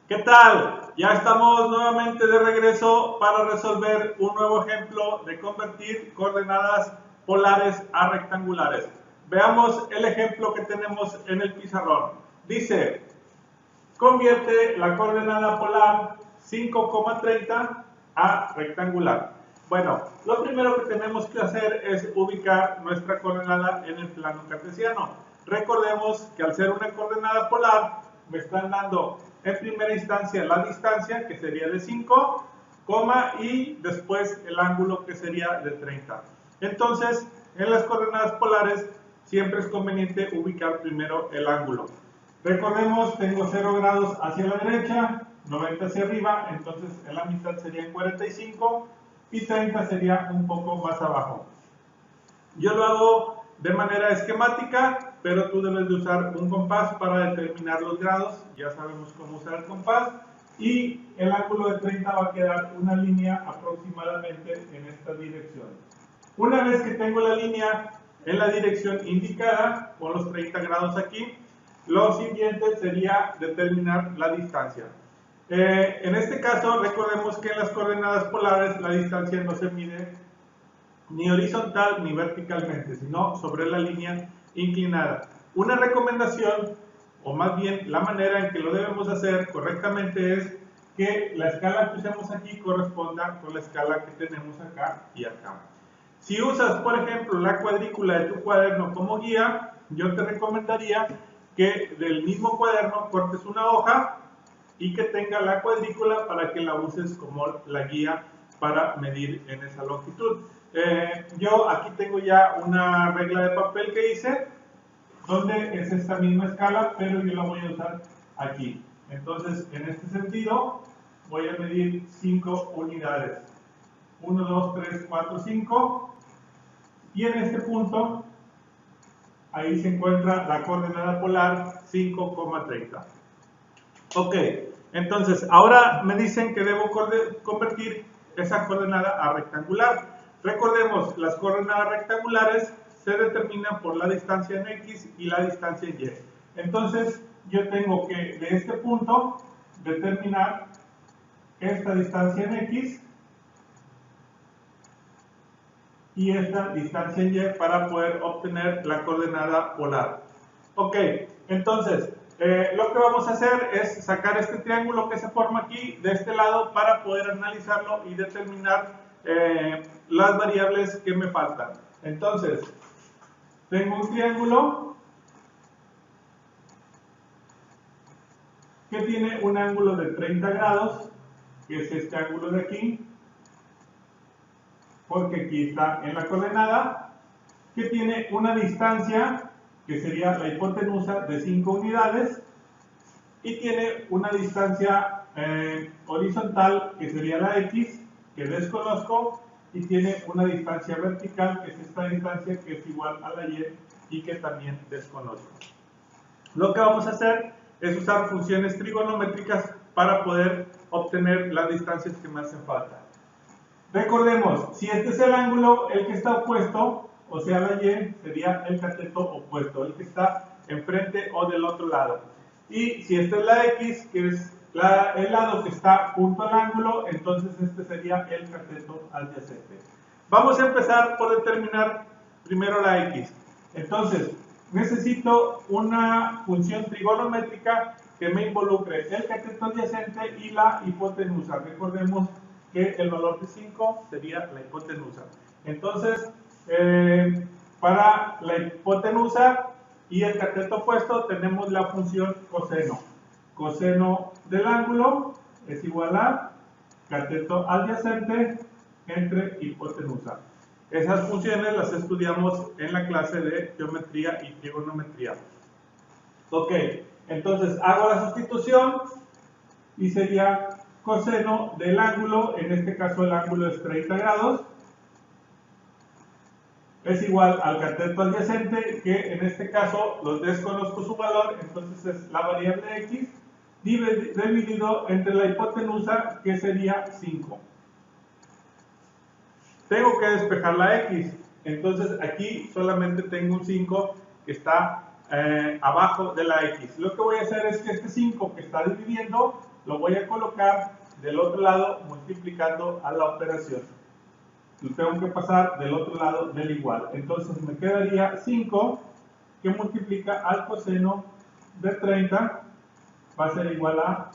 ¿Qué tal? Ya estamos nuevamente de regreso para resolver un nuevo ejemplo de convertir coordenadas polares a rectangulares. Veamos el ejemplo que tenemos en el pizarrón. Dice, convierte la coordenada polar 5,30 a rectangular. Bueno, lo primero que tenemos que hacer es ubicar nuestra coordenada en el plano cartesiano. Recordemos que al ser una coordenada polar, me están dando en primera instancia la distancia, que sería de 5, y después el ángulo, que sería de 30. Entonces, en las coordenadas polares, siempre es conveniente ubicar primero el ángulo. Recordemos, tengo 0 grados hacia la derecha, 90 hacia arriba, entonces en la mitad serían 45 y 30 sería un poco más abajo. Yo lo hago de manera esquemática, pero tú debes de usar un compás para determinar los grados. Ya sabemos cómo usar el compás. Y el ángulo de 30 va a quedar una línea aproximadamente en esta dirección. Una vez que tengo la línea en la dirección indicada, con los 30 grados aquí, lo siguiente sería determinar la distancia. En este caso, recordemos que en las coordenadas polares la distancia no se mide ni horizontal ni verticalmente, sino sobre la línea inclinada. Una recomendación, o más bien la manera en que lo debemos hacer correctamente, es que la escala que usemos aquí corresponda con la escala que tenemos acá y acá. Si usas, por ejemplo, la cuadrícula de tu cuaderno como guía, yo te recomendaría que del mismo cuaderno cortes una hoja y que tenga la cuadrícula para que la uses como la guía para medir en esa longitud. Yo aquí tengo ya una regla de papel que hice, donde es esta misma escala, pero yo la voy a usar aquí. Entonces, en este sentido, voy a medir 5 unidades. 1, 2, 3, 4, 5. Y en este punto, ahí se encuentra la coordenada polar 5,30. Ok, entonces ahora me dicen que debo convertir esa coordenada a rectangular. Recordemos, las coordenadas rectangulares se determinan por la distancia en X y la distancia en Y. Entonces, yo tengo que de este punto determinar esta distancia en X y esta distancia en Y para poder obtener la coordenada polar. Ok, entonces, lo que vamos a hacer es sacar este triángulo que se forma aquí de este lado para poder analizarlo y determinar las variables que me faltan. Entonces, tengo un triángulo que tiene un ángulo de 30 grados, que es este ángulo de aquí, porque aquí está en la coordenada, que tiene una distancia, que sería la hipotenusa, de 5 unidades, y tiene una distancia horizontal, que sería la X, que desconozco, y tiene una distancia vertical, que es esta distancia, que es igual a la Y, que también desconozco. Lo que vamos a hacer es usar funciones trigonométricas para poder obtener las distancias que me hacen falta. Recordemos, si este es el ángulo, el que está opuesto, o sea la Y, sería el cateto opuesto, el que está enfrente o del otro lado. Y si esta es la X, que es el lado que está junto al ángulo, entonces este sería el cateto adyacente. Vamos a empezar por determinar primero la X. Entonces, necesito una función trigonométrica que me involucre el cateto adyacente y la hipotenusa. Recordemos que el valor de 5 sería la hipotenusa. Entonces, para la hipotenusa y el cateto opuesto tenemos la función coseno. Coseno del ángulo es igual a cateto adyacente entre hipotenusa. Esas funciones las estudiamos en la clase de geometría y trigonometría. Ok, entonces hago la sustitución y sería coseno del ángulo, en este caso el ángulo es 30 grados, es igual al cateto adyacente, que en este caso los desconozco su valor, entonces es la variable X, dividido entre la hipotenusa, que sería 5. Tengo que despejar la X, entonces aquí solamente tengo un 5 que está abajo de la X. Lo que voy a hacer es que este 5 que está dividiendo lo voy a colocar del otro lado multiplicando a la operación. Lo tengo que pasar del otro lado del igual. Entonces me quedaría 5 que multiplica al coseno de 30 va a ser igual a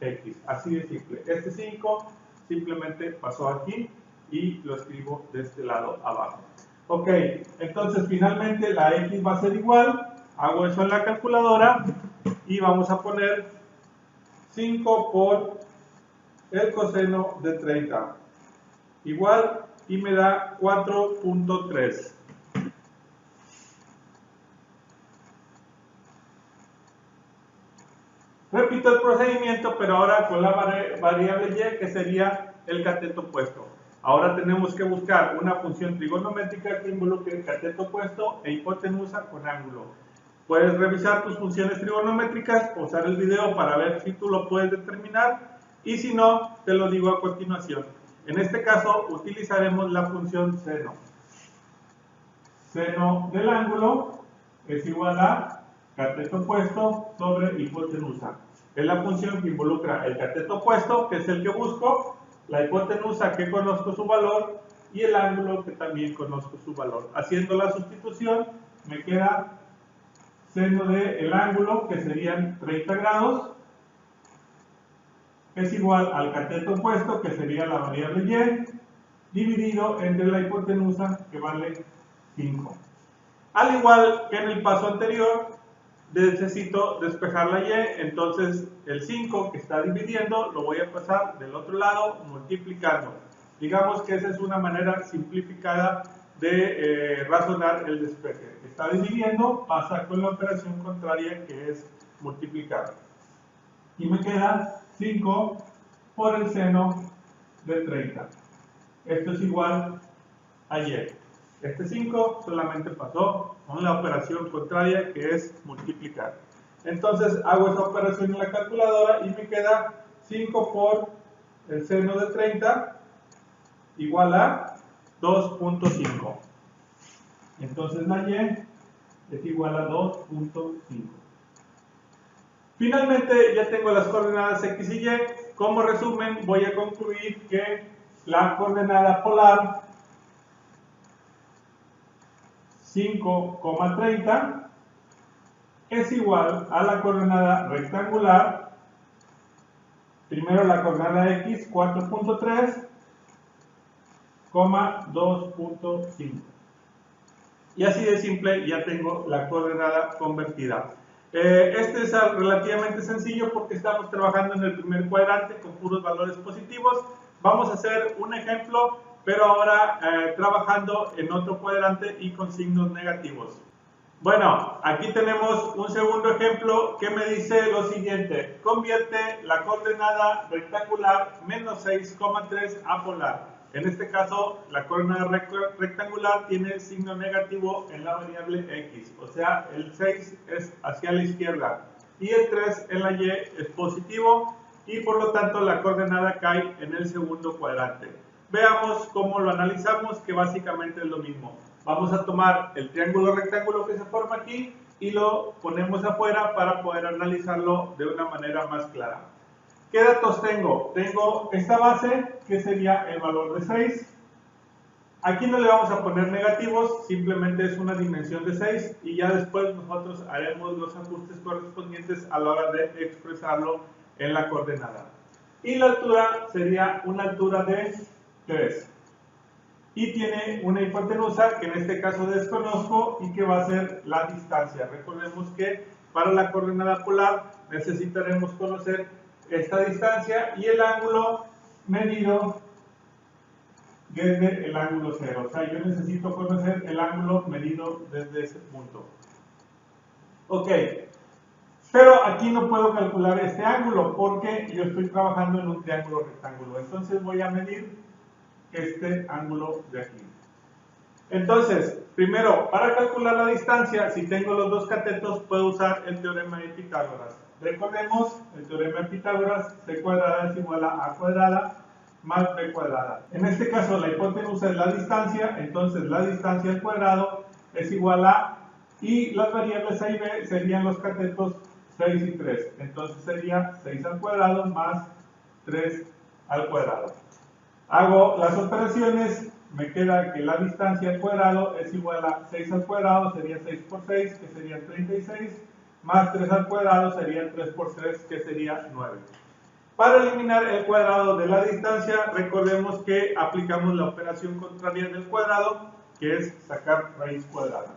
x. Así de simple. Este 5 simplemente pasó aquí y lo escribo de este lado abajo. Ok, entonces finalmente la x va a ser igual. Hago eso en la calculadora y vamos a poner 5 por el coseno de 30 igual y me da 4.3. Repito el procedimiento, pero ahora con la variable y, que sería el cateto opuesto. Ahora tenemos que buscar una función trigonométrica que involucre el cateto opuesto e hipotenusa con ángulo. Puedes revisar tus funciones trigonométricas, pausar el video para ver si tú lo puedes determinar y si no, te lo digo a continuación. En este caso utilizaremos la función seno. Seno del ángulo es igual a cateto opuesto sobre hipotenusa. Es la función que involucra el cateto opuesto, que es el que busco, la hipotenusa que conozco su valor y el ángulo que también conozco su valor. Haciendo la sustitución me queda seno del ángulo, que serían 30 grados, es igual al cateto opuesto, que sería la variable y, dividido entre la hipotenusa, que vale 5. Al igual que en el paso anterior, necesito despejar la y, entonces el 5 que está dividiendo lo voy a pasar del otro lado multiplicando. Digamos que esa es una manera simplificada de razonar el despeje. Está dividiendo, pasa con la operación contraria que es multiplicar. Y me queda 5 por el seno de 30. Esto es igual a y. Este 5 solamente pasó con la operación contraria que es multiplicar. Entonces hago esa operación en la calculadora y me queda 5 por el seno de 30 igual a 2.5. Entonces la y es igual a 2.5. Finalmente ya tengo las coordenadas x y y. Como resumen voy a concluir que la coordenada polar 5,30 es igual a la coordenada rectangular, primero la coordenada x 4.3, 2.5. Y así de simple ya tengo la coordenada convertida. Este es relativamente sencillo porque estamos trabajando en el primer cuadrante con puros valores positivos. Vamos a hacer un ejemplo, pero ahora trabajando en otro cuadrante y con signos negativos. Bueno, aquí tenemos un segundo ejemplo que me dice lo siguiente: convierte la coordenada rectangular menos 6,3 a polar. En este caso, la coordenada rectangular tiene signo negativo en la variable x, o sea, el 6 es hacia la izquierda y el 3 en la y es positivo y por lo tanto la coordenada cae en el segundo cuadrante. Veamos cómo lo analizamos, que básicamente es lo mismo. Vamos a tomar el triángulo rectángulo que se forma aquí y lo ponemos afuera para poder analizarlo de una manera más clara. ¿Qué datos tengo? Tengo esta base, que sería el valor de 6. Aquí no le vamos a poner negativos, simplemente es una dimensión de 6 y ya después nosotros haremos los ajustes correspondientes a la hora de expresarlo en la coordenada. Y la altura sería una altura de 3. Y tiene una hipotenusa que en este caso desconozco y que va a ser la distancia. Recordemos que para la coordenada polar necesitaremos conocer esta distancia y el ángulo medido desde el ángulo 0. O sea, yo necesito conocer el ángulo medido desde ese punto. Ok, pero aquí no puedo calcular este ángulo porque yo estoy trabajando en un triángulo rectángulo. Entonces voy a medir este ángulo de aquí. Entonces, primero, para calcular la distancia, si tengo los dos catetos, puedo usar el teorema de Pitágoras. Recordemos, el teorema de Pitágoras, c cuadrada es igual a a cuadrada más b cuadrada. En este caso, la hipotenusa es la distancia, entonces la distancia al cuadrado es igual a, y las variables a y b serían los catetos 6 y 3. Entonces sería 6 al cuadrado más 3 al cuadrado. Hago las operaciones, me queda que la distancia al cuadrado es igual a 6 al cuadrado, sería 6 por 6, que sería 36, más 3 al cuadrado sería 3 por 3, que sería 9. Para eliminar el cuadrado de la distancia, recordemos que aplicamos la operación contraria del cuadrado, que es sacar raíz cuadrada.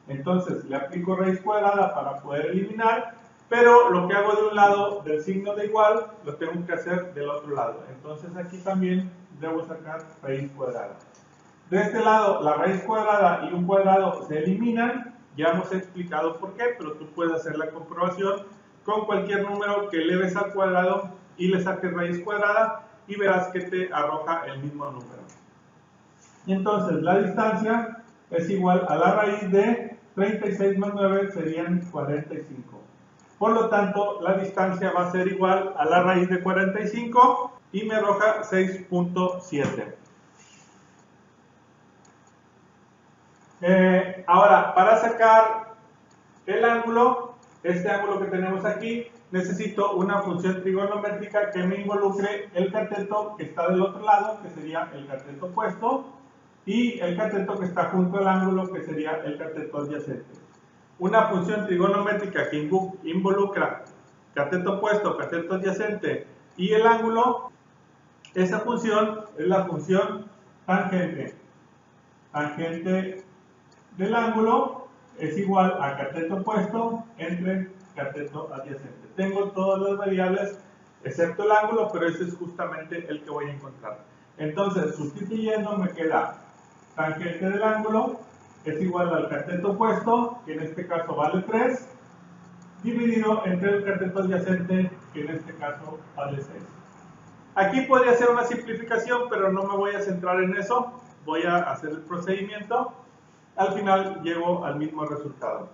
Entonces, le aplico raíz cuadrada para poder eliminar, pero lo que hago de un lado del signo de igual, lo tengo que hacer del otro lado. Entonces, aquí también debo sacar raíz cuadrada. De este lado, la raíz cuadrada y un cuadrado se eliminan. Ya hemos explicado por qué, pero tú puedes hacer la comprobación con cualquier número que eleves al cuadrado y le saques raíz cuadrada y verás que te arroja el mismo número. Y entonces la distancia es igual a la raíz de 36 más 9 serían 45. Por lo tanto, la distancia va a ser igual a la raíz de 45 y me arroja 6.7. Ahora, para sacar el ángulo, este ángulo que tenemos aquí, necesito una función trigonométrica que me involucre el cateto que está del otro lado, que sería el cateto opuesto, y el cateto que está junto al ángulo, que sería el cateto adyacente. Una función trigonométrica que involucra cateto opuesto, cateto adyacente y el ángulo, esa función es la función tangente. Tangente del ángulo es igual a cateto opuesto entre cateto adyacente. Tengo todas las variables excepto el ángulo, pero ese es justamente el que voy a encontrar. Entonces, sustituyendo, me queda tangente del ángulo es igual al cateto opuesto, que en este caso vale 3, dividido entre el cateto adyacente, que en este caso vale 6. Aquí podría ser una simplificación, pero no me voy a centrar en eso. Voy a hacer el procedimiento. Al final llego al mismo resultado.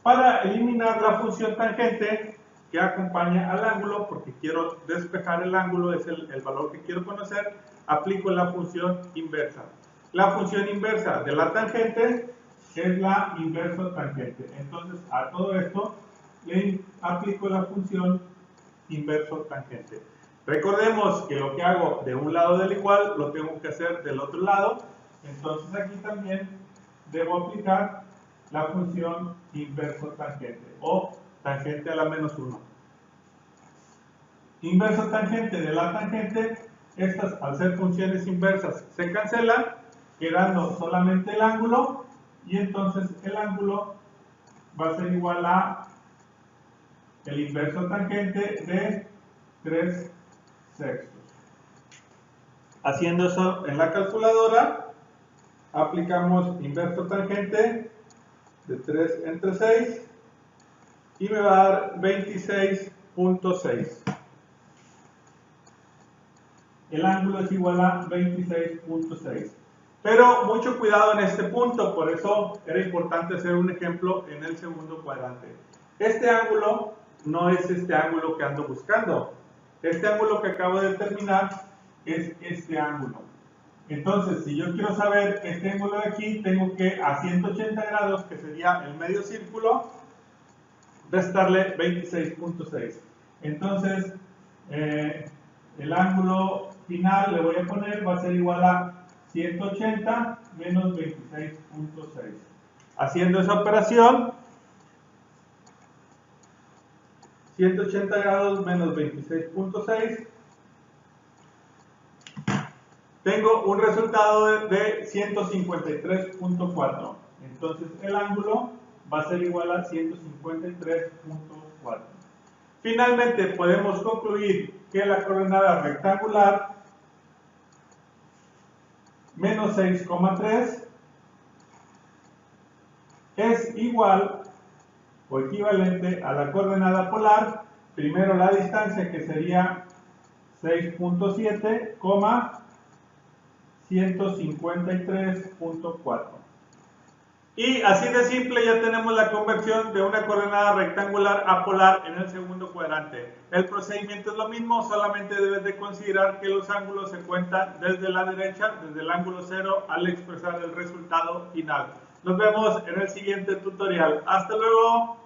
Para eliminar la función tangente que acompaña al ángulo, porque quiero despejar el ángulo, es el valor que quiero conocer, aplico la función inversa. La función inversa de la tangente es la inverso tangente. Entonces, a todo esto le aplico la función inverso tangente. Recordemos que lo que hago de un lado del igual, lo tengo que hacer del otro lado. Entonces, aquí también debo aplicar la función inverso tangente o tangente a la menos 1. Inverso tangente de la tangente, estas al ser funciones inversas se cancelan, quedando solamente el ángulo, y entonces el ángulo va a ser igual a el inverso tangente de 3 sextos. Haciendo eso en la calculadora, aplicamos inverso tangente de 3 entre 6 y me va a dar 26.6. El ángulo es igual a 26.6. Pero mucho cuidado en este punto, por eso era importante hacer un ejemplo en el segundo cuadrante. Este ángulo no es este ángulo que ando buscando. Este ángulo que acabo de determinar es este ángulo. Entonces, si yo quiero saber este ángulo de aquí, tengo que a 180 grados, que sería el medio círculo, restarle 26.6. Entonces, el ángulo final le voy a poner, va a ser igual a 180 menos 26.6. Haciendo esa operación, 180 grados menos 26.6, tengo un resultado de 153.4. Entonces el ángulo va a ser igual a 153.4. Finalmente podemos concluir que la coordenada rectangular menos 6,3 es igual o equivalente a la coordenada polar, primero la distancia que sería 6.7, 153.4. Y así de simple ya tenemos la conversión de una coordenada rectangular a polar en el segundo cuadrante. El procedimiento es lo mismo, solamente debes de considerar que los ángulos se cuentan desde la derecha, desde el ángulo 0, al expresar el resultado final. Nos vemos en el siguiente tutorial. ¡Hasta luego!